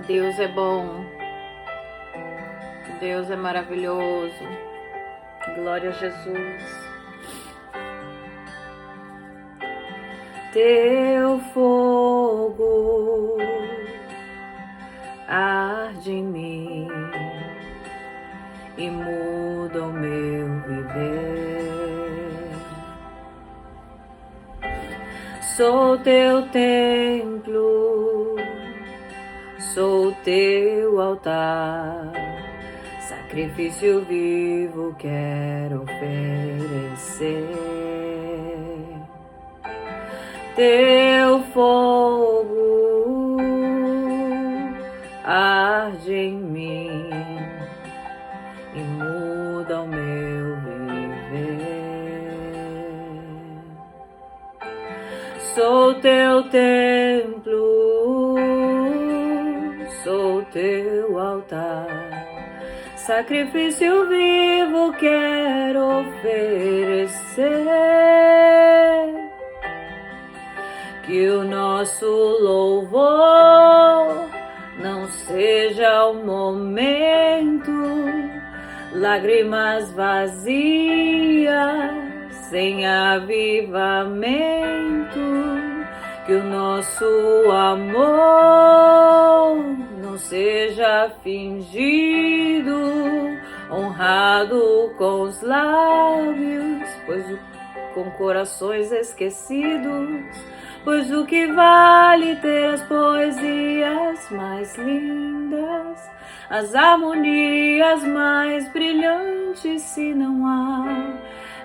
Deus é bom, Deus é maravilhoso. Glória a Jesus. Teu fogo arde em mim e muda o meu viver. Sou teu templo, sou teu altar, sacrifício vivo quero oferecer. Teu fogo arde em mim e muda o meu viver. Sou teu templo, sou teu altar, sacrifício vivo quero oferecer. Que o nosso louvor não seja o momento, lágrimas vazias, sem avivamento. Que o nosso amor não seja fingido, honrado com os lábios, com corações esquecidos. Pois o que vale ter as poesias mais lindas, as harmonias mais brilhantes, se não há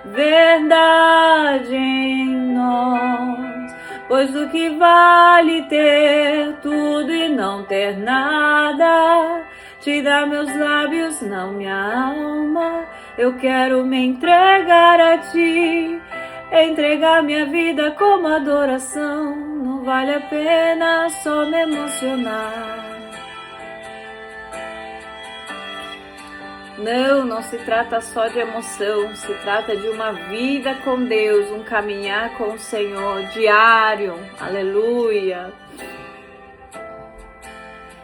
verdade em nós? Pois o que vale ter tudo e não ter nada? Te dá meus lábios, não minha alma. Eu quero me entregar a ti, entregar minha vida como adoração. Não vale a pena só me emocionar. Não se trata só de emoção, se trata de uma vida com Deus, um caminhar com o Senhor diário. Aleluia.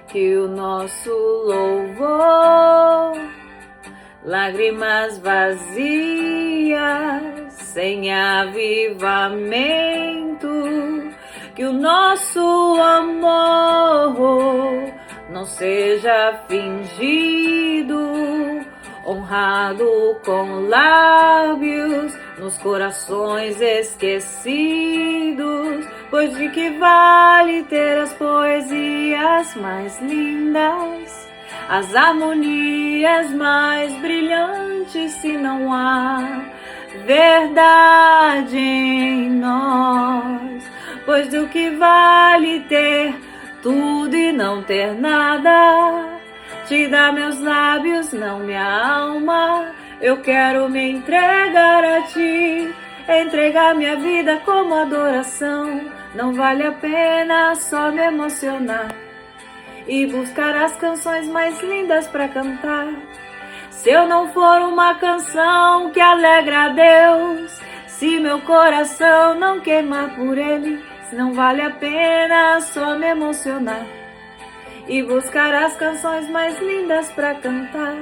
Que o nosso louvor, lágrimas vazias, sem avivamento, que o nosso amor não seja fingido, honrado com lábios, nos corações esquecidos. Pois de que vale ter as poesias mais lindas, as harmonias mais brilhantes, se não há verdade em nós? Pois do que vale ter tudo e não ter nada? Te dá meus lábios, não minha alma. Eu quero me entregar a ti, entregar minha vida como adoração. Não vale a pena só me emocionar e buscar as canções mais lindas para cantar. Se eu não for uma canção que alegra a Deus, se meu coração não queimar por Ele, não vale a pena só me emocionar e buscar as canções mais lindas para cantar.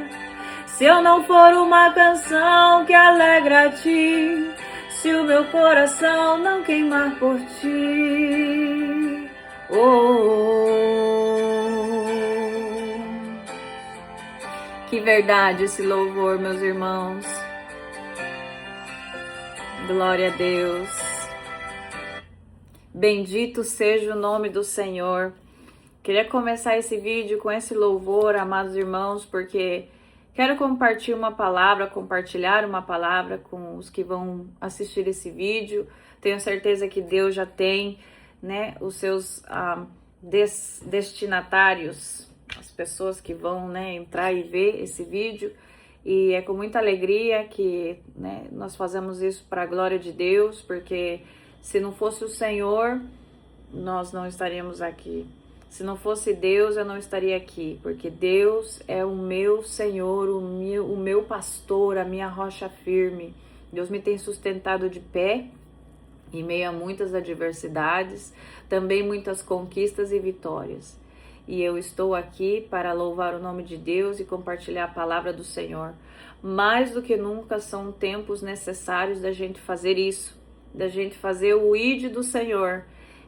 Se eu não for uma canção que alegra a Ti, se o meu coração não queimar por Ti, Que verdade esse louvor, meus irmãos. Glória a Deus. Bendito seja o nome do Senhor. Queria começar esse vídeo com esse louvor, amados irmãos, porque quero compartilhar uma palavra com os que vão assistir esse vídeo. Tenho certeza que Deus já tem, os seus destinatários, as pessoas que vão, entrar e ver esse vídeo. E é com muita alegria que, nós fazemos isso para a glória de Deus, porque se não fosse o Senhor, nós não estaríamos aqui. Se não fosse Deus, eu não estaria aqui, porque Deus é o meu Senhor, o meu pastor, a minha rocha firme. Deus me tem sustentado de pé em meio a muitas adversidades, também muitas conquistas e vitórias. e eu estou aqui para louvar o nome de Deus e compartilhar a palavra do Senhor. Mais do que nunca são tempos necessários da gente fazer isso, da gente fazer o ID do Senhor.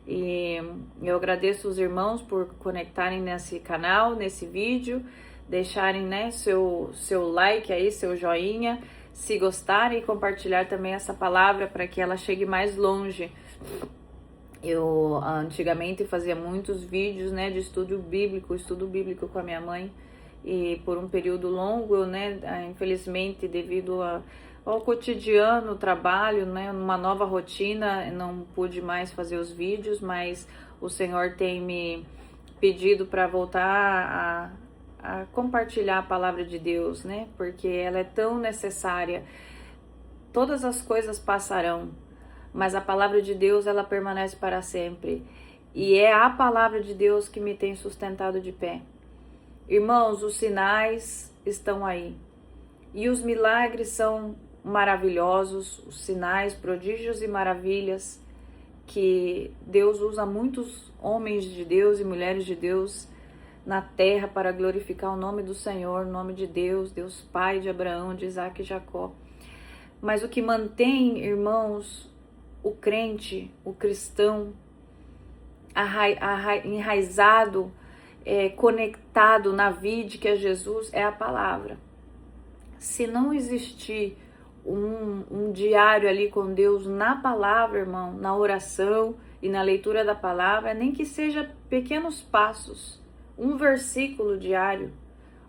E eu agradeço os irmãos por conectarem nesse canal, nesse vídeo, deixarem, né, seu like aí, seu joinha, se gostarem, e compartilhar também essa palavra para que ela chegue mais longe. Eu antigamente fazia muitos vídeos, né, de estudo bíblico com a minha mãe, e por um período longo, né, infelizmente devido ao cotidiano, trabalho, né, numa nova rotina, não pude mais fazer os vídeos, mas o Senhor tem me pedido para voltar a compartilhar a palavra de Deus, né, porque ela é tão necessária. Todas as coisas passarão, mas a palavra de Deus, ela permanece para sempre. E é a palavra de Deus que me tem sustentado de pé. Irmãos, os sinais estão aí. E os milagres são maravilhosos, os sinais, prodígios e maravilhas que Deus usa muitos homens de Deus e mulheres de Deus na terra para glorificar o nome do Senhor, o nome de Deus, Deus Pai de Abraão, de Isaac e Jacó. Mas o que mantém, irmãos, o crente, o cristão, enraizado, conectado na vida que é Jesus, é a palavra. Se não existir um diário ali com Deus na palavra, irmão, na oração e na leitura da palavra, nem que seja pequenos passos, um versículo diário,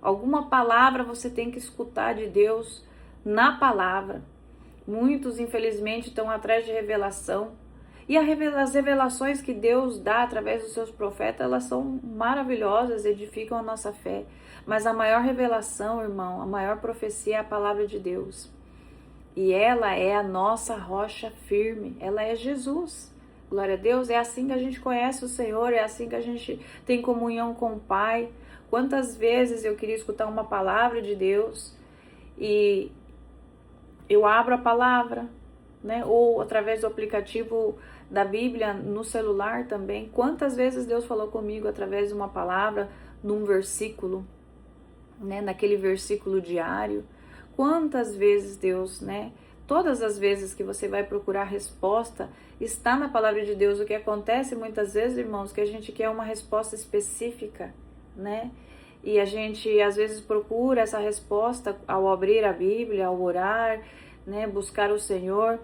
alguma palavra você tem que escutar de Deus na palavra. Muitos, infelizmente, estão atrás de revelação. E as revelações que Deus dá através dos seus profetas, elas são maravilhosas, edificam a nossa fé. Mas a maior revelação, irmão, a maior profecia é a palavra de Deus. E ela é a nossa rocha firme, ela é Jesus. Glória a Deus, é assim que a gente conhece o Senhor, é assim que a gente tem comunhão com o Pai. Quantas vezes eu queria escutar uma palavra de Deus e eu abro a palavra, né? Ou através do aplicativo da Bíblia no celular também. Quantas vezes Deus falou comigo através de uma palavra, num versículo, né? Naquele versículo diário. Quantas vezes Deus, né? Todas as vezes que você vai procurar resposta, está na palavra de Deus. O que acontece muitas vezes, irmãos, que a gente quer uma resposta específica, né? E a gente às vezes procura essa resposta ao abrir a Bíblia, ao orar, né? Buscar o Senhor.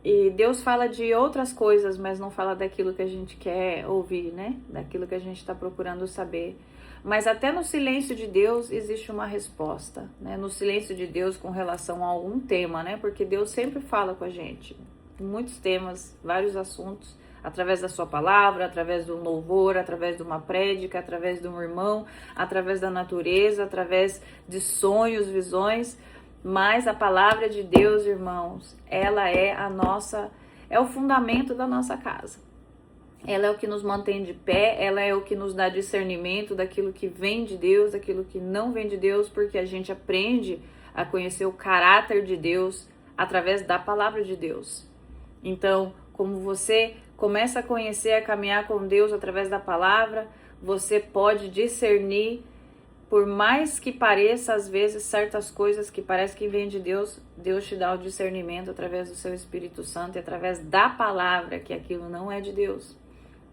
E Deus fala de outras coisas, mas não fala daquilo que a gente quer ouvir, né? Daquilo que a gente está procurando saber. Mas até no silêncio de Deus existe uma resposta, né? No silêncio de Deus com relação a algum tema, né? Porque Deus sempre fala com a gente. Muitos temas, vários assuntos, através da sua palavra, através do louvor, através de uma prédica, através de um irmão, através da natureza, através de sonhos, visões. Mas a palavra de Deus, irmãos, ela é é o fundamento da nossa casa. Ela é o que nos mantém de pé, ela é o que nos dá discernimento daquilo que vem de Deus, daquilo que não vem de Deus, porque a gente aprende a conhecer o caráter de Deus através da palavra de Deus. Então, como você começa a conhecer, a caminhar com Deus através da palavra, você pode discernir, por mais que pareça às vezes certas coisas que parece que vêm de Deus, Deus te dá o discernimento através do seu Espírito Santo e através da palavra, que aquilo não é de Deus.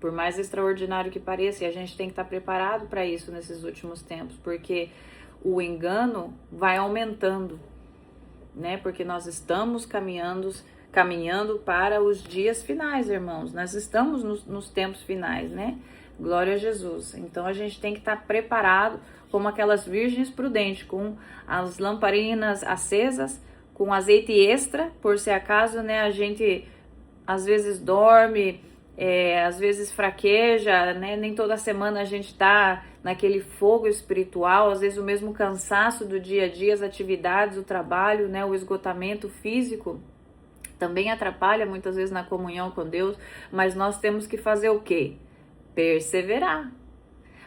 Por mais extraordinário que pareça, e a gente tem que estar preparado para isso nesses últimos tempos, porque o engano vai aumentando, né? Porque nós estamos caminhando para os dias finais, irmãos. Nós estamos nos tempos finais, né? Glória a Jesus. Então a gente tem que estar preparado como aquelas virgens prudentes, com as lamparinas acesas, com azeite extra, por se acaso, né? A gente às vezes dorme, às vezes fraqueja, né? Nem toda semana a gente tá naquele fogo espiritual, às vezes o mesmo cansaço do dia a dia, as atividades, o trabalho, né? O esgotamento físico também atrapalha muitas vezes na comunhão com Deus, mas nós temos que fazer o quê? Perseverar.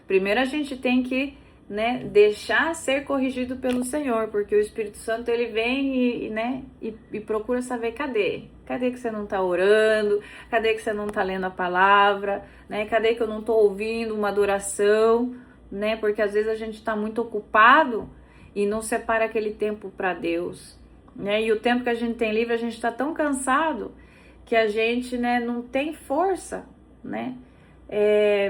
Primeiro a gente tem que, né, deixar ser corrigido pelo Senhor, porque o Espírito Santo ele vem e procura saber cadê. Cadê que você não está orando? Cadê que você não está lendo a palavra? Né? Cadê que eu não estou ouvindo uma adoração? Né? Porque às vezes a gente está muito ocupado e não separa aquele tempo para Deus. Né? E o tempo que a gente tem livre, a gente está tão cansado que a gente, né, não tem força, né,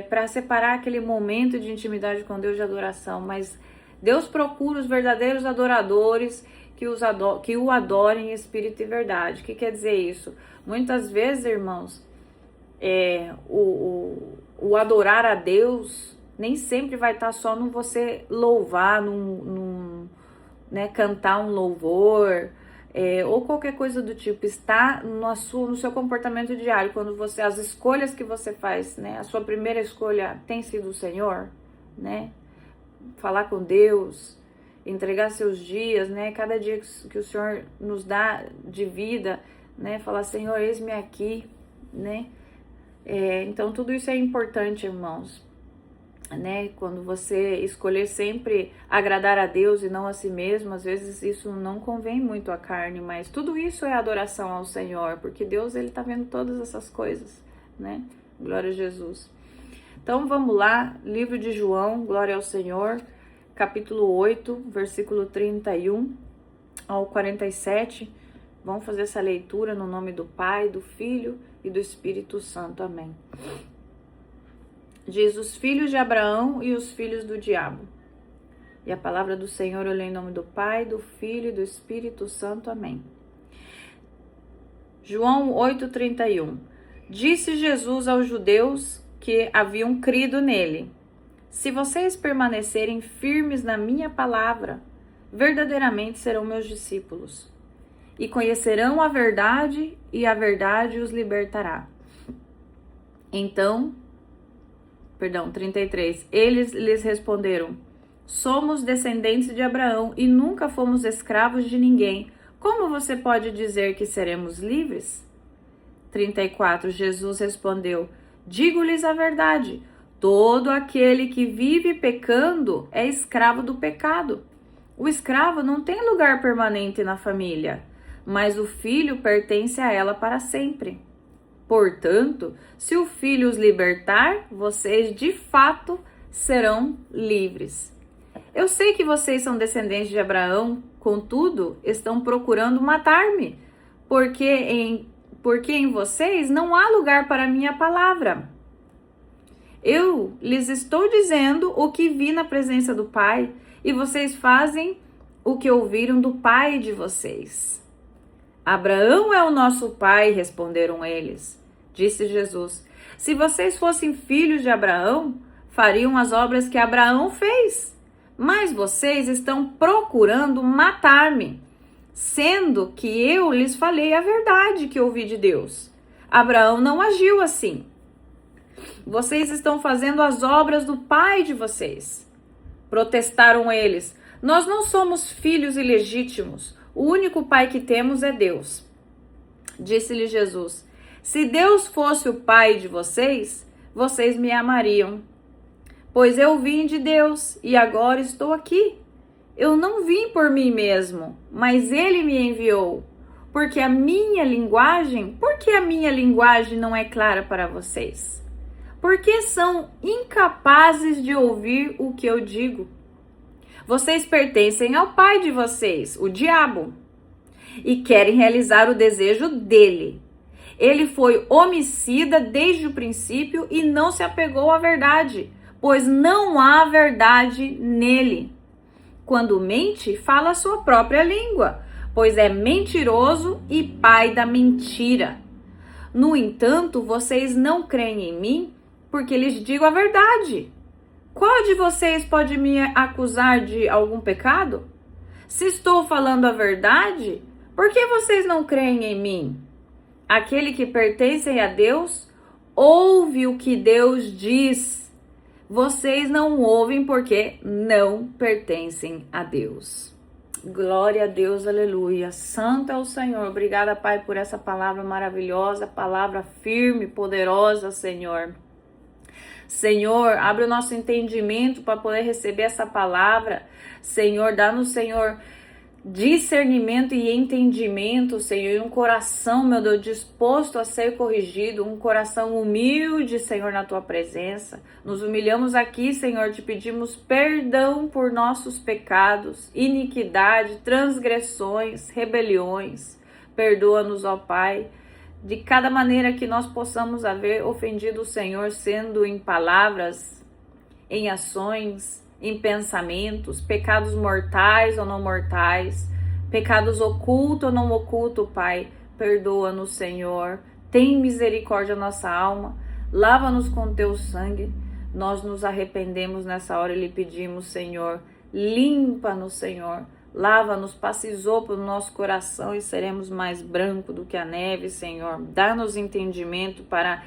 para separar aquele momento de intimidade com Deus, de adoração. Mas Deus procura os verdadeiros adoradores que o adorem em espírito e verdade. O que quer dizer isso? Muitas vezes, irmãos, o adorar a Deus nem sempre vai estar só no você louvar, né, cantar um louvor, ou qualquer coisa do tipo. Está no seu comportamento diário, quando você, as escolhas que você faz, né, a sua primeira escolha tem sido o Senhor, né, falar com Deus, entregar seus dias, né, cada dia que o Senhor nos dá de vida, né, falar, Senhor, eis-me aqui, né, então tudo isso é importante, irmãos, né, quando você escolher sempre agradar a Deus e não a si mesmo, às vezes isso não convém muito à carne, mas tudo isso é adoração ao Senhor, porque Deus, ele tá vendo todas essas coisas, né, glória a Jesus. Então vamos lá, livro de João, glória ao Senhor, capítulo 8, versículo 31 ao 47, vamos fazer essa leitura no nome do Pai, do Filho e do Espírito Santo, amém. Diz: os filhos de Abraão e os filhos do diabo. E a palavra do Senhor eu leio em nome do Pai, do Filho e do Espírito Santo, amém. João 8,31. Disse Jesus aos judeus que haviam crido nele: se vocês permanecerem firmes na minha palavra, verdadeiramente serão meus discípulos, e conhecerão a verdade, e a verdade os libertará. Então, 33, eles lhes responderam: somos descendentes de Abraão e nunca fomos escravos de ninguém. Como você pode dizer que seremos livres? 34, Jesus respondeu: digo-lhes a verdade, todo aquele que vive pecando é escravo do pecado. O escravo não tem lugar permanente na família, mas o filho pertence a ela para sempre. Portanto, se o Filho os libertar, vocês de fato serão livres. Eu sei que vocês são descendentes de Abraão, contudo, estão procurando matar-me, porque em vocês não há lugar para a minha palavra. Eu lhes estou dizendo o que vi na presença do Pai, e vocês fazem o que ouviram do pai de vocês. Abraão é o nosso pai, responderam eles. Disse Jesus: se vocês fossem filhos de Abraão, fariam as obras que Abraão fez. Mas vocês estão procurando matar-me, sendo que eu lhes falei a verdade que ouvi de Deus. Abraão não agiu assim. Vocês estão fazendo as obras do pai de vocês. Protestaram eles: nós não somos filhos ilegítimos. O único pai que temos é Deus. Disse-lhe Jesus: se Deus fosse o pai de vocês, vocês me amariam. Pois eu vim de Deus e agora estou aqui. Eu não vim por mim mesmo, mas ele me enviou. Por que a minha linguagem não é clara para vocês? Porque são incapazes de ouvir o que eu digo. Vocês pertencem ao pai de vocês, o diabo, e querem realizar o desejo dele. Ele foi homicida desde o princípio e não se apegou à verdade, pois não há verdade nele. Quando mente, fala a sua própria língua, pois é mentiroso e pai da mentira. No entanto, vocês não creem em mim, porque lhes digo a verdade. Qual de vocês pode me acusar de algum pecado? Se estou falando a verdade, por que vocês não creem em mim? Aquele que pertence a Deus, ouve o que Deus diz. Vocês não ouvem porque não pertencem a Deus. Glória a Deus, aleluia. Santo é o Senhor. Obrigada, Pai, por essa palavra maravilhosa, palavra firme, poderosa, Senhor. Senhor, abre o nosso entendimento para poder receber essa palavra. Senhor, dá-nos, Senhor, discernimento e entendimento, Senhor, e um coração, meu Deus, disposto a ser corrigido, um coração humilde, Senhor, na tua presença. Nos humilhamos aqui, Senhor, te pedimos perdão por nossos pecados, iniquidade, transgressões, rebeliões. Perdoa-nos, ó Pai, de cada maneira que nós possamos haver ofendido o Senhor, sendo em palavras, em ações, em pensamentos, pecados mortais ou não mortais, pecados ocultos ou não ocultos, Pai. Perdoa-nos, Senhor. Tem misericórdia da nossa alma. Lava-nos com teu sangue. Nós nos arrependemos nessa hora e lhe pedimos, Senhor, limpa-nos, Senhor. Lava-nos, passa isopo no nosso coração e seremos mais branco do que a neve, Senhor. Dá-nos entendimento para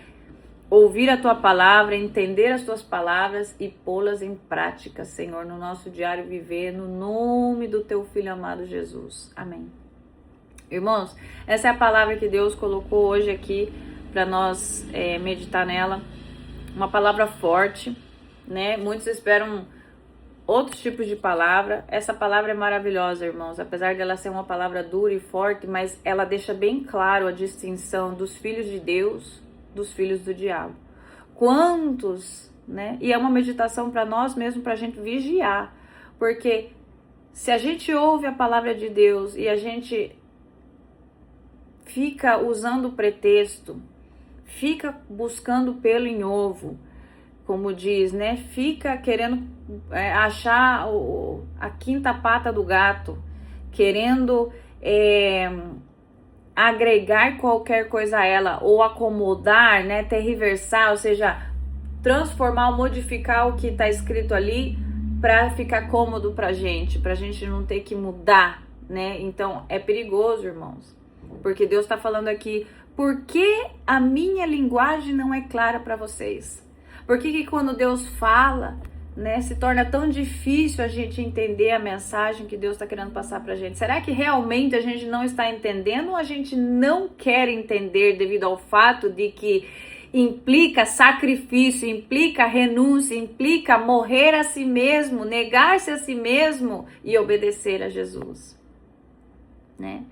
ouvir a tua palavra, entender as tuas palavras e pô-las em prática, Senhor, no nosso diário viver, no nome do teu Filho amado Jesus. Amém. Irmãos, essa é a palavra que Deus colocou hoje aqui para nós meditar nela. Uma palavra forte, né? Muitos esperam outros tipos de palavra. Essa palavra é maravilhosa, irmãos, apesar dela ser uma palavra dura e forte, mas ela deixa bem claro a distinção dos filhos de Deus dos filhos do diabo. Quantos, né? E é uma meditação para nós mesmos, para a gente vigiar, porque se a gente ouve a palavra de Deus e a gente fica usando o pretexto, fica buscando pelo em ovo, como diz, né? Fica querendo achar a quinta pata do gato, querendo agregar qualquer coisa a ela, ou acomodar, né, tergiversar, ou seja, transformar ou modificar o que está escrito ali para ficar cômodo pra gente não ter que mudar, né? Então é perigoso, irmãos, porque Deus está falando aqui, por que a minha linguagem não é clara para vocês? Por que quando Deus fala, né, se torna tão difícil a gente entender a mensagem que Deus está querendo passar pra gente? Será que realmente a gente não está entendendo ou a gente não quer entender devido ao fato de que implica sacrifício, implica renúncia, implica morrer a si mesmo, negar-se a si mesmo e obedecer a Jesus, né?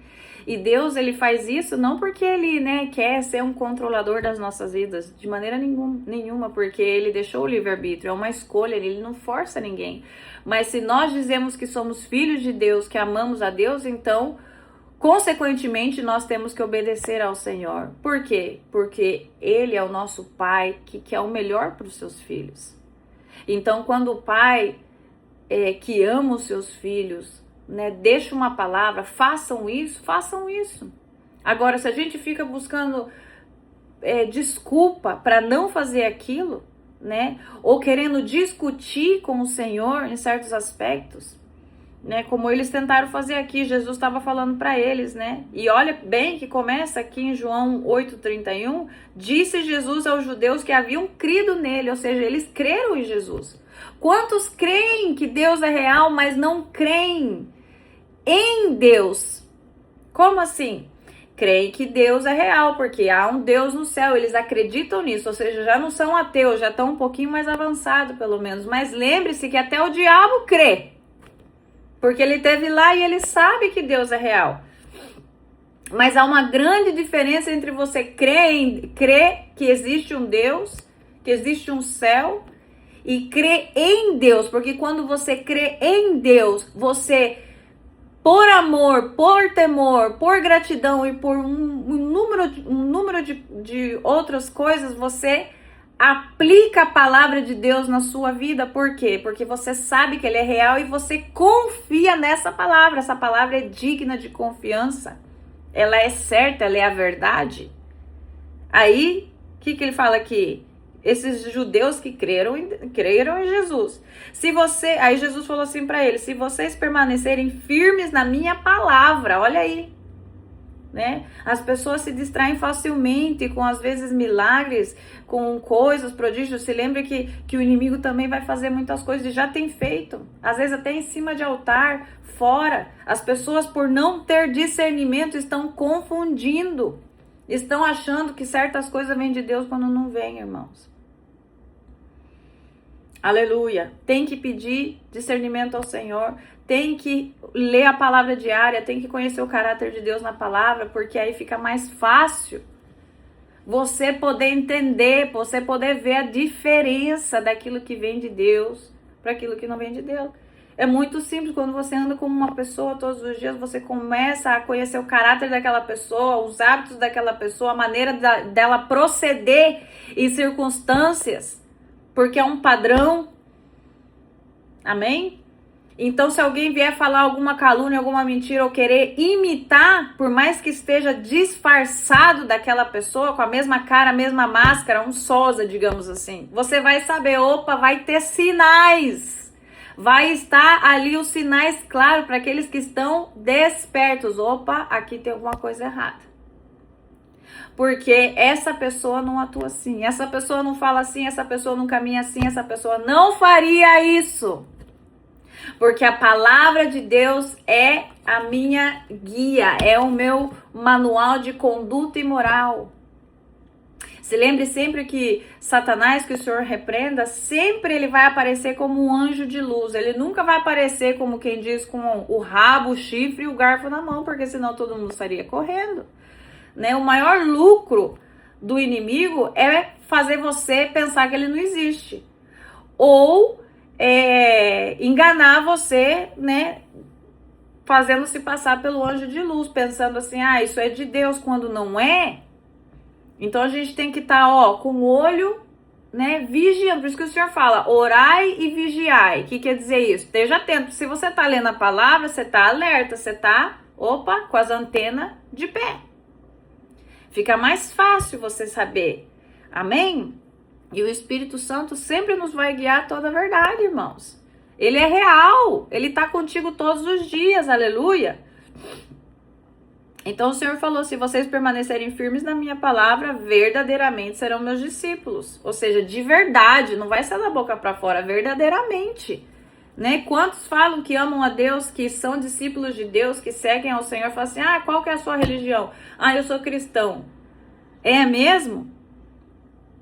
E Deus, ele faz isso não porque ele, né, quer ser um controlador das nossas vidas, de maneira nenhuma, porque ele deixou o livre-arbítrio, é uma escolha, ele não força ninguém. Mas se nós dizemos que somos filhos de Deus, que amamos a Deus, então, consequentemente, nós temos que obedecer ao Senhor. Por quê? Porque ele é o nosso Pai, que quer o melhor para os seus filhos. Então, quando o Pai que ama os seus filhos, né, deixa uma palavra, façam isso. Agora, se a gente fica buscando desculpa para não fazer aquilo, né, ou querendo discutir com o Senhor em certos aspectos, né, como eles tentaram fazer aqui, Jesus estava falando para eles, né, e olha bem que começa aqui em João 8,31, disse Jesus aos judeus que haviam crido nele, ou seja, eles creram em Jesus. Quantos creem que Deus é real, mas não creem em Deus? Como assim? Creem que Deus é real, porque há um Deus no céu, eles acreditam nisso, ou seja, já não são ateus, já estão um pouquinho mais avançados pelo menos, mas lembre-se que até o diabo crê, porque ele esteve lá e ele sabe que Deus é real. Mas há uma grande diferença entre você crer que existe um Deus, que existe um céu, e crer em Deus, porque quando você crê em Deus, você, por amor, por temor, por gratidão e por um número de outras coisas, você aplica a palavra de Deus na sua vida. Por quê? Porque você sabe que ele é real e você confia nessa palavra. Essa palavra é digna de confiança. Ela é certa, ela é a verdade. Aí, o que ele fala aqui? Esses judeus que creram em Jesus. Aí Jesus falou assim para eles: se vocês permanecerem firmes na minha palavra, olha aí, né? As pessoas se distraem facilmente com, às vezes, milagres, com coisas, prodígios. Se lembre que o inimigo também vai fazer muitas coisas e já tem feito, às vezes até em cima de altar, fora. As pessoas, por não ter discernimento, estão confundindo, estão achando que certas coisas vêm de Deus quando não vêm, irmãos. Aleluia. Tem que pedir discernimento ao Senhor, tem que ler a palavra diária, tem que conhecer o caráter de Deus na palavra, porque aí fica mais fácil você poder entender, você poder ver a diferença daquilo que vem de Deus para aquilo que não vem de Deus. É muito simples, quando você anda com uma pessoa todos os dias, você começa a conhecer o caráter daquela pessoa, os hábitos daquela pessoa, a maneira dela proceder em circunstâncias, porque é um padrão. Amém? Então, se alguém vier falar alguma calúnia, alguma mentira, ou querer imitar, por mais que esteja disfarçado daquela pessoa, com a mesma cara, a mesma máscara, um sósia, digamos assim, você vai saber, opa, vai ter sinais. Vai estar ali os sinais claros para aqueles que estão despertos. Opa, aqui tem alguma coisa errada. Porque essa pessoa não atua assim, essa pessoa não fala assim, essa pessoa não caminha assim, essa pessoa não faria isso. Porque a palavra de Deus é a minha guia, é o meu manual de conduta e moral. Se lembre sempre que Satanás, que o Senhor repreenda, sempre ele vai aparecer como um anjo de luz. Ele nunca vai aparecer como quem diz, com o rabo, o chifre e o garfo na mão, porque senão todo mundo estaria correndo. Né? O maior lucro do inimigo é fazer você pensar que ele não existe. Ou enganar você, né? Fazendo-se passar pelo anjo de luz, pensando assim, isso é de Deus, quando não é. Então a gente tem que estar, com o olho, né, vigiando. Por isso que o Senhor fala, orai e vigiai. O que quer dizer isso? Esteja atento. Se você está lendo a palavra, você está alerta, você está, com as antenas de pé. Fica mais fácil você saber. Amém? E o Espírito Santo sempre nos vai guiar toda a verdade, irmãos. Ele é real. Ele está contigo todos os dias. Aleluia. Então o Senhor falou, se vocês permanecerem firmes na minha palavra, verdadeiramente serão meus discípulos. Ou seja, de verdade, não vai ser da boca para fora, verdadeiramente. Né? Quantos falam que amam a Deus, que são discípulos de Deus, que seguem ao Senhor, falam assim, qual que é a sua religião? Eu sou cristão. É mesmo?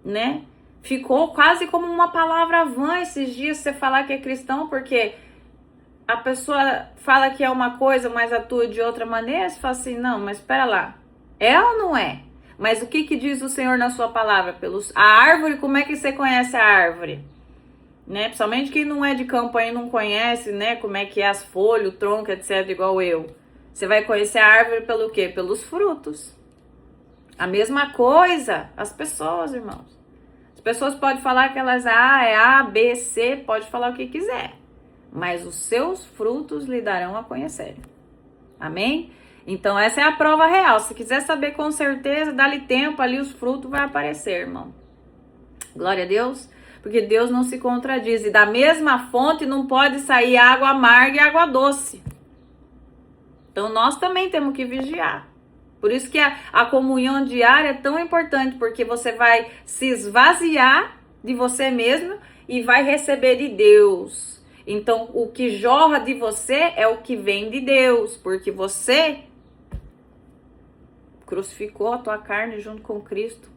Né? Ficou quase como uma palavra vã esses dias você falar que é cristão, porque a pessoa fala que é uma coisa, mas atua de outra maneira. Você fala assim, não, mas espera lá. É ou não é? Mas o que diz o Senhor na sua palavra? A árvore, como é que você conhece a árvore? Né? Principalmente quem não é de campo aí não conhece, né? Como é que é as folhas, o tronco, etc, igual eu. Você vai conhecer a árvore pelo quê? Pelos frutos. A mesma coisa, as pessoas, irmãos. As pessoas podem falar que elas é A, B, C, pode falar o que quiser. Mas os seus frutos lhe darão a conhecer. Amém? Então essa é a prova real. Se quiser saber com certeza, dá-lhe tempo, ali os frutos vão aparecer, irmão. Glória a Deus. Porque Deus não se contradiz. E da mesma fonte não pode sair água amarga e água doce. Então nós também temos que vigiar. Por isso que a comunhão diária é tão importante. Porque você vai se esvaziar de você mesmo e vai receber de Deus. Então, o que jorra de você é o que vem de Deus, porque você crucificou a tua carne junto com Cristo.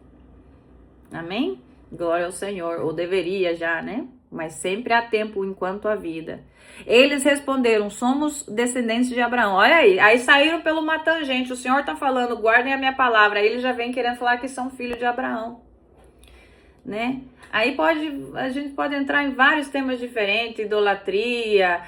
Amém? Glória ao Senhor, ou deveria já, né? Mas sempre há tempo enquanto há vida. Eles responderam, somos descendentes de Abraão. Olha aí saíram pelo uma tangente. O Senhor tá falando, guardem a minha palavra. Aí eles já vêm querendo falar que são filhos de Abraão. Né? Aí a gente pode entrar em vários temas diferentes, idolatria,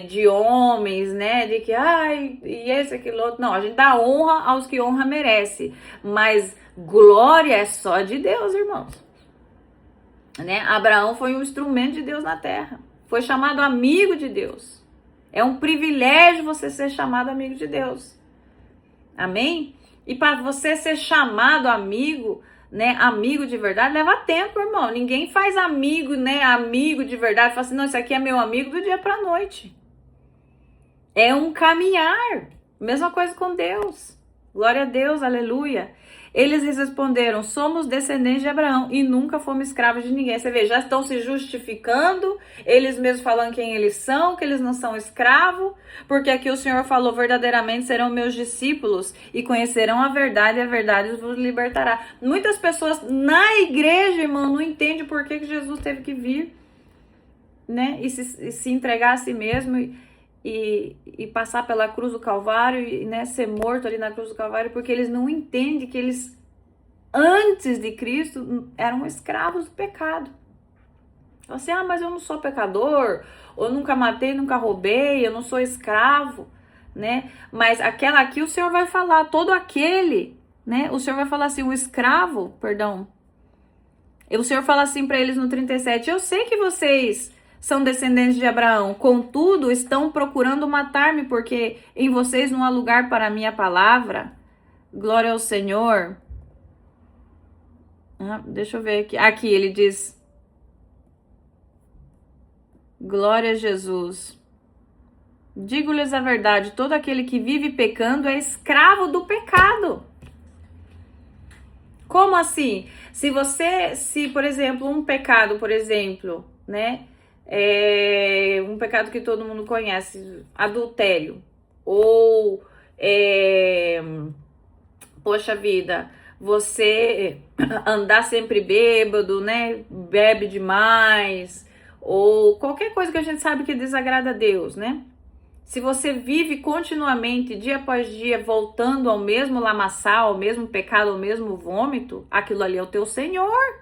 de homens, né? De que, e esse, aquilo, outro. Não, a gente dá honra aos que honra merece. Mas glória é só de Deus, irmãos. Né? Abraão foi um instrumento de Deus na terra. Foi chamado amigo de Deus. É um privilégio você ser chamado amigo de Deus. Amém? E para você ser chamado amigo, né, amigo de verdade, leva tempo, irmão. Ninguém faz amigo, né, amigo de verdade, fala assim, não, esse aqui é meu amigo do dia pra noite. É um caminhar. Mesma coisa com Deus. Glória a Deus, aleluia. Eles responderam, somos descendentes de Abraão e nunca fomos escravos de ninguém. Você vê, já estão se justificando, eles mesmos falando quem eles são, que eles não são escravos, porque aqui o Senhor falou, verdadeiramente serão meus discípulos e conhecerão a verdade os vos libertará. Muitas pessoas na igreja, irmão, não entendem por que Jesus teve que vir, né, e se entregar a si mesmo e passar pela cruz do Calvário e, né, ser morto ali na cruz do Calvário, porque eles não entendem que eles, antes de Cristo, eram escravos do pecado. Então, assim, mas eu não sou pecador, ou eu nunca matei, nunca roubei, eu não sou escravo, né? Mas aquela aqui o Senhor vai falar, todo aquele, né? O Senhor vai falar assim, o escravo, perdão. O Senhor fala assim para eles no 37, eu sei que vocês são descendentes de Abraão, contudo estão procurando matar-me, porque em vocês não há lugar para a minha palavra. Glória ao Senhor. Deixa eu ver aqui. Aqui ele diz, glória a Jesus. Digo-lhes a verdade, todo aquele que vive pecando é escravo do pecado. Como assim? Se, por exemplo, um pecado, por exemplo, né? Um pecado que todo mundo conhece, adultério, ou, poxa vida, você andar sempre bêbado, né? Bebe demais, ou qualquer coisa que a gente sabe que desagrada a Deus, né? Se você vive continuamente, dia após dia, voltando ao mesmo lamaçal, ao mesmo pecado, ao mesmo vômito, aquilo ali é o teu Senhor.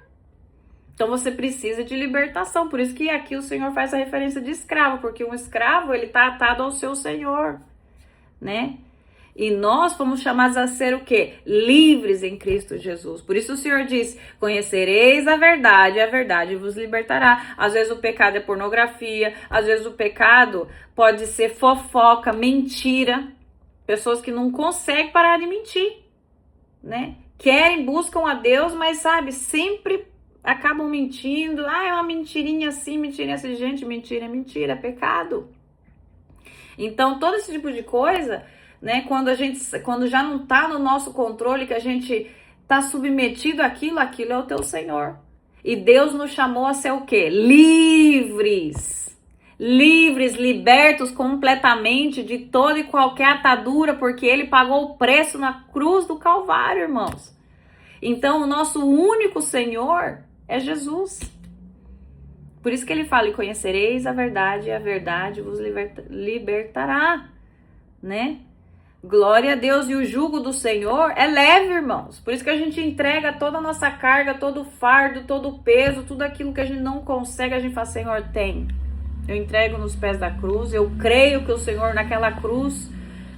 Então você precisa de libertação. Por isso que aqui o Senhor faz a referência de escravo, porque um escravo, ele está atado ao seu Senhor, né? E nós fomos chamados a ser o quê? Livres em Cristo Jesus. Por isso o Senhor diz, conhecereis a verdade vos libertará. Às vezes o pecado é pornografia, às vezes o pecado pode ser fofoca, mentira. Pessoas que não conseguem parar de mentir, né? Buscam a Deus, mas sabe, sempre acabam mentindo. É uma mentirinha assim, mentirinha assim. Gente, mentira é mentira, é pecado. Então todo esse tipo de coisa, né, quando já não tá no nosso controle, que a gente tá submetido àquilo, aquilo é o teu Senhor. E Deus nos chamou a ser o quê? Livres, libertos completamente de toda e qualquer atadura, porque Ele pagou o preço na cruz do Calvário, irmãos. Então o nosso único Senhor é Jesus. Por isso que Ele fala, e conhecereis a verdade vos libertará, né? Glória a Deus, e o jugo do Senhor é leve, irmãos. Por isso que a gente entrega toda a nossa carga, todo o fardo, todo o peso, tudo aquilo que a gente não consegue, a gente fala, Senhor, tem. Eu entrego nos pés da cruz, eu creio que o Senhor naquela cruz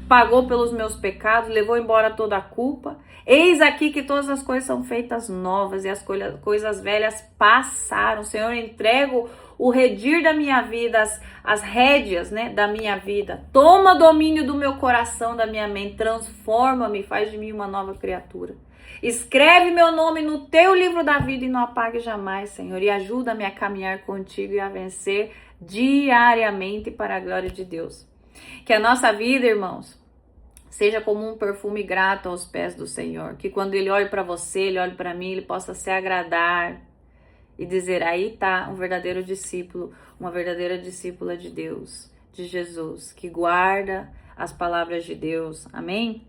pagou pelos meus pecados, levou embora toda a culpa. Eis aqui que todas as coisas são feitas novas e as coisas velhas passaram. Senhor, eu entrego o redir da minha vida, as rédeas, né, da minha vida. Toma domínio do meu coração, da minha mente. Transforma-me, faz de mim uma nova criatura. Escreve meu nome no teu livro da vida e não apague jamais, Senhor. E ajuda-me a caminhar contigo e a vencer diariamente para a glória de Deus. Que a nossa vida, irmãos, seja como um perfume grato aos pés do Senhor. Que quando Ele olhe para você, Ele olhe para mim, Ele possa se agradar e dizer, aí tá um verdadeiro discípulo, uma verdadeira discípula de Deus, de Jesus, que guarda as palavras de Deus. Amém?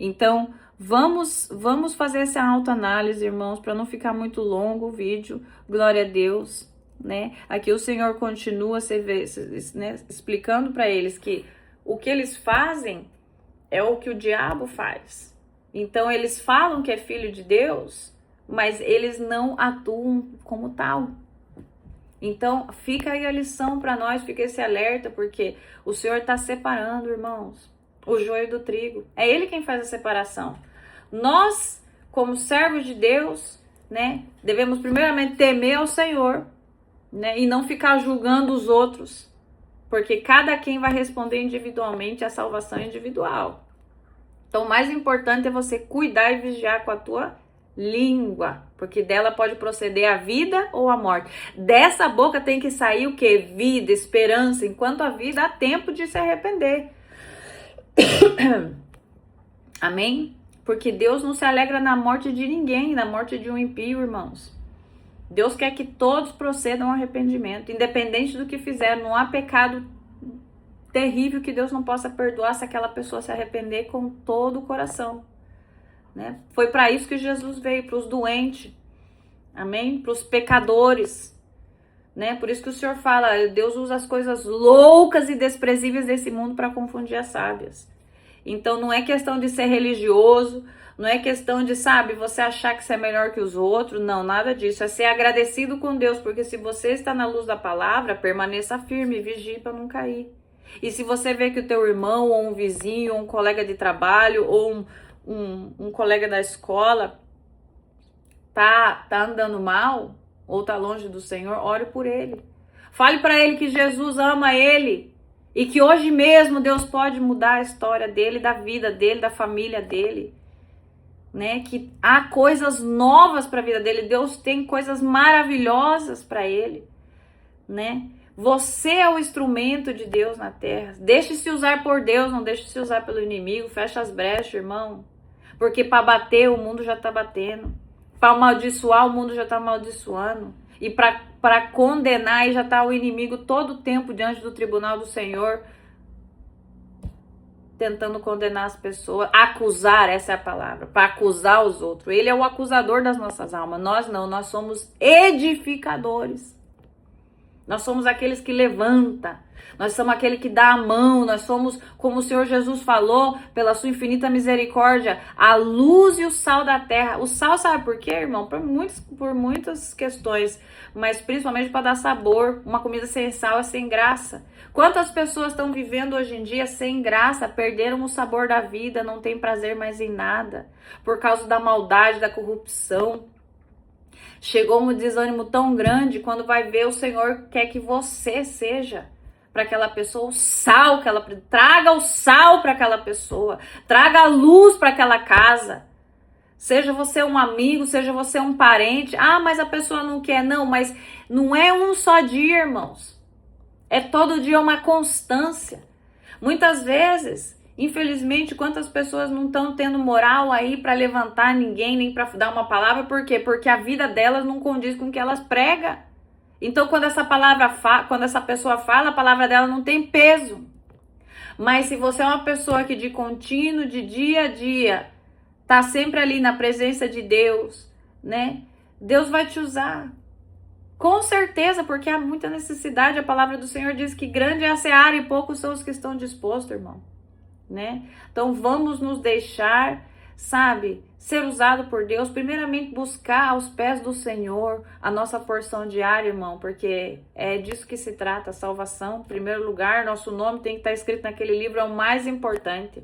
Então, vamos fazer essa autoanálise, irmãos, para não ficar muito longo o vídeo. Glória a Deus, né? Aqui o Senhor continua né, explicando para eles que o que eles fazem é o que o diabo faz. Então, eles falam que é filho de Deus, mas eles não atuam como tal. Então, fica aí a lição para nós, fica esse alerta, porque o Senhor está separando, irmãos, o joio do trigo. É Ele quem faz a separação. Nós, como servos de Deus, né, devemos primeiramente temer ao Senhor, né, e não ficar julgando os outros, porque cada quem vai responder individualmente a salvação individual. Então, o mais importante é você cuidar e vigiar com a tua língua, porque dela pode proceder a vida ou a morte. Dessa boca tem que sair o quê? Vida, esperança. Enquanto a vida, há tempo de se arrepender. Amém? Porque Deus não se alegra na morte de ninguém, na morte de um impio, irmãos. Deus quer que todos procedam ao arrependimento, independente do que fizeram. Não há pecado terrível que Deus não possa perdoar se aquela pessoa se arrepender com todo o coração. Né? Foi para isso que Jesus veio, para os doentes, amém? Para os pecadores, né? Por isso que o Senhor fala, Deus usa as coisas loucas e desprezíveis desse mundo para confundir as sábias. Então não é questão de ser religioso, não é questão de, sabe, você achar que você é melhor que os outros, não, nada disso. É ser agradecido com Deus, porque se você está na luz da palavra, permaneça firme, vigie para não cair. E se você vê que o teu irmão, ou um vizinho, ou um colega de trabalho, ou um colega da escola tá andando mal, ou tá longe do Senhor, ore por ele. Fale para ele que Jesus ama ele e que hoje mesmo Deus pode mudar a história dele, da vida dele, da família dele, né? Que há coisas novas para a vida dele. Deus tem coisas maravilhosas para ele, né? Você é o instrumento de Deus na terra. Deixe-se usar por Deus, não deixe-se usar pelo inimigo. Fecha as brechas, irmão. Porque para bater, o mundo já tá batendo. Para amaldiçoar, o mundo já tá amaldiçoando. E para condenar, já tá o inimigo todo o tempo diante do tribunal do Senhor, tentando condenar as pessoas, acusar, essa é a palavra, para acusar os outros. Ele é o acusador das nossas almas. Nós não, nós somos edificadores. Nós somos aqueles que levanta, nós somos aquele que dá a mão, nós somos, como o Senhor Jesus falou, pela sua infinita misericórdia, a luz e o sal da terra. O sal, sabe por quê, irmão? Por muitas questões, mas principalmente para dar sabor. Uma comida sem sal é sem graça. Quantas pessoas estão vivendo hoje em dia sem graça, perderam o sabor da vida, não tem prazer mais em nada, por causa da maldade, da corrupção. Chegou um desânimo tão grande, quando vai ver, o Senhor quer que você seja para aquela pessoa o sal, que ela traga o sal para aquela pessoa, traga a luz para aquela casa. Seja você um amigo, seja você um parente. Ah, mas a pessoa não quer. Não, mas não é um só dia, irmãos. É todo dia uma constância. Muitas vezes, infelizmente, quantas pessoas não estão tendo moral aí para levantar ninguém, nem para dar uma palavra. Por quê? Porque a vida delas não condiz com o que elas pregam. Então, quando essa pessoa fala, a palavra dela não tem peso. Mas se você é uma pessoa que de contínuo, de dia a dia, tá sempre ali na presença de Deus, né? Deus vai te usar. Com certeza, porque há muita necessidade. A palavra do Senhor diz que grande é a seara e poucos são os que estão dispostos, irmão, né? Então vamos nos deixar, sabe, ser usado por Deus. Primeiramente buscar aos pés do Senhor a nossa porção diária, irmão, porque é disso que se trata, a salvação. Em primeiro lugar, nosso nome tem que estar escrito naquele livro, é o mais importante.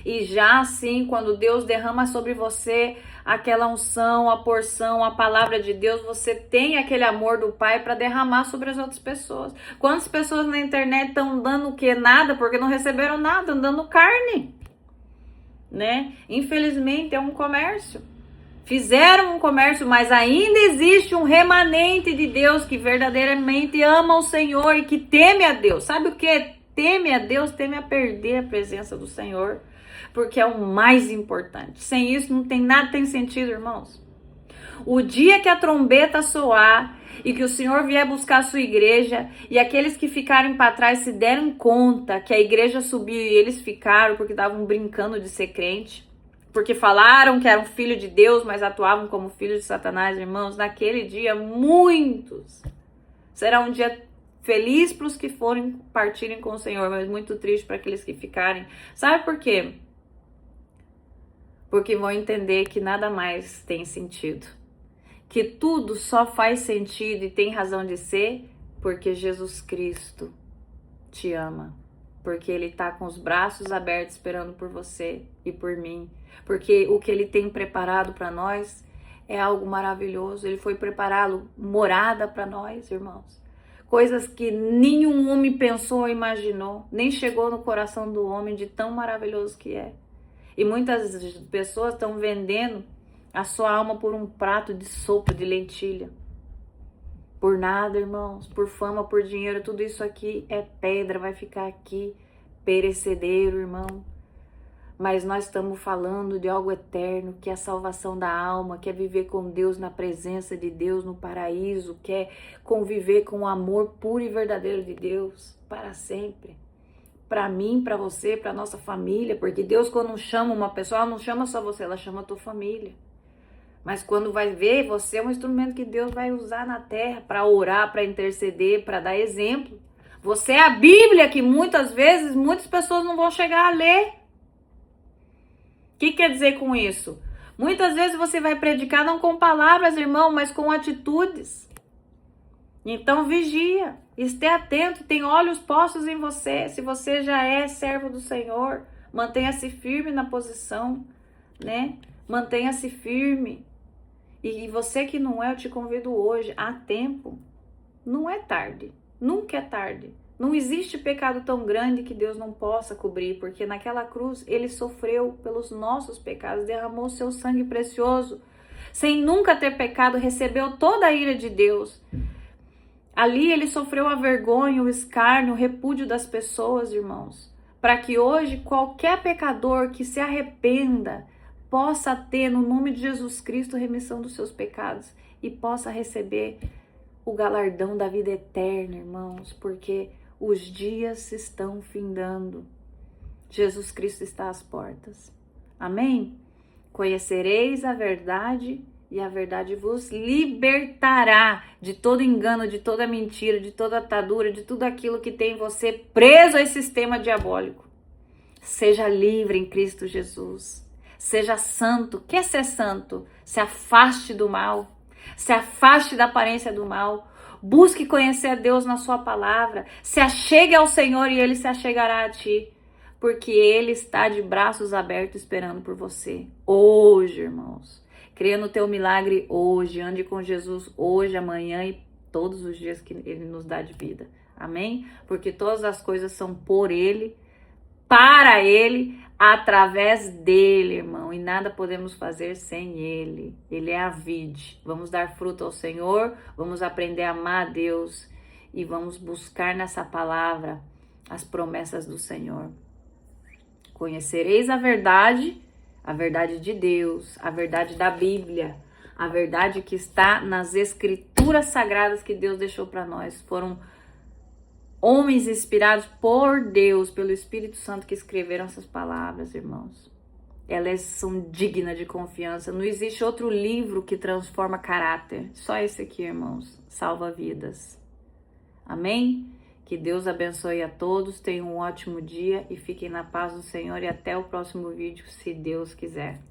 E já assim, quando Deus derrama sobre você aquela unção, a porção, a palavra de Deus, você tem aquele amor do Pai para derramar sobre as outras pessoas. Quantas pessoas na internet estão dando o quê? Nada, porque não receberam nada, dando carne, né? Infelizmente é um comércio. Fizeram um comércio, mas ainda existe um remanente de Deus que verdadeiramente ama o Senhor e que teme a Deus. Sabe o que? Teme a Deus, teme a perder a presença do Senhor, porque é o mais importante. Sem isso não tem nada, tem sentido, irmãos. O dia que a trombeta soar e que o Senhor vier buscar a sua igreja e aqueles que ficarem para trás se deram conta que a igreja subiu e eles ficaram porque estavam brincando de ser crente, porque falaram que eram filho de Deus, mas atuavam como filhos de Satanás, irmãos, naquele dia muitos. Será um dia feliz para os que forem partirem com o Senhor, mas muito triste para aqueles que ficarem. Sabe por quê? Porque vão entender que nada mais tem sentido. Que tudo só faz sentido e tem razão de ser porque Jesus Cristo te ama. Porque Ele está com os braços abertos esperando por você e por mim. Porque o que Ele tem preparado para nós é algo maravilhoso. Ele foi preparado morada para nós, irmãos. Coisas que nenhum homem pensou ou imaginou. Nem chegou no coração do homem de tão maravilhoso que é. E muitas pessoas estão vendendo a sua alma por um prato de sopa de lentilha. Por nada, irmãos. Por fama, por dinheiro. Tudo isso aqui é pedra. Vai ficar aqui perecedero, irmão. Mas nós estamos falando de algo eterno, que é a salvação da alma, que é viver com Deus na presença de Deus, no paraíso, que é conviver com o amor puro e verdadeiro de Deus para sempre. Para mim, para você, para nossa família, porque Deus, quando chama uma pessoa, ela não chama só você, ela chama a tua família. Mas quando vai ver, você é um instrumento que Deus vai usar na terra para orar, para interceder, para dar exemplo. Você é a Bíblia que muitas vezes muitas pessoas não vão chegar a ler. O que quer dizer com isso? Muitas vezes você vai predicar não com palavras, irmão, mas com atitudes. Então vigia, esteja atento, tem olhos postos em você. Se você já é servo do Senhor, mantenha-se firme na posição, né? Mantenha-se firme. E você que não é, eu te convido hoje, há tempo. Não é tarde, nunca é tarde. Não existe pecado tão grande que Deus não possa cobrir, porque naquela cruz ele sofreu pelos nossos pecados, derramou seu sangue precioso, sem nunca ter pecado, recebeu toda a ira de Deus. Ali ele sofreu a vergonha, o escárnio, o repúdio das pessoas, irmãos, para que hoje qualquer pecador que se arrependa possa ter no nome de Jesus Cristo remissão dos seus pecados e possa receber o galardão da vida eterna, irmãos, porque os dias se estão findando. Jesus Cristo está às portas. Amém? Conhecereis a verdade e a verdade vos libertará de todo engano, de toda mentira, de toda atadura, de tudo aquilo que tem você preso a esse sistema diabólico. Seja livre em Cristo Jesus. Seja santo. Quer ser santo? Se afaste do mal. Se afaste da aparência do mal. Busque conhecer a Deus na sua palavra. Se achegue ao Senhor e Ele se achegará a ti. Porque Ele está de braços abertos esperando por você. Hoje, irmãos. Creia no teu milagre hoje. Ande com Jesus hoje, amanhã e todos os dias que Ele nos dá de vida. Amém? Porque todas as coisas são por Ele, para Ele, através dele, irmão, e nada podemos fazer sem ele. Ele é a vide. Vamos dar fruto ao Senhor, vamos aprender a amar a Deus e vamos buscar nessa palavra as promessas do Senhor. Conhecereis a verdade de Deus, a verdade da Bíblia, a verdade que está nas escrituras sagradas que Deus deixou para nós. Foram homens inspirados por Deus, pelo Espírito Santo, que escreveram essas palavras, irmãos. Elas são dignas de confiança. Não existe outro livro que transforma caráter. Só esse aqui, irmãos. Salva vidas. Amém? Que Deus abençoe a todos. Tenham um ótimo dia e fiquem na paz do Senhor. E até o próximo vídeo, se Deus quiser.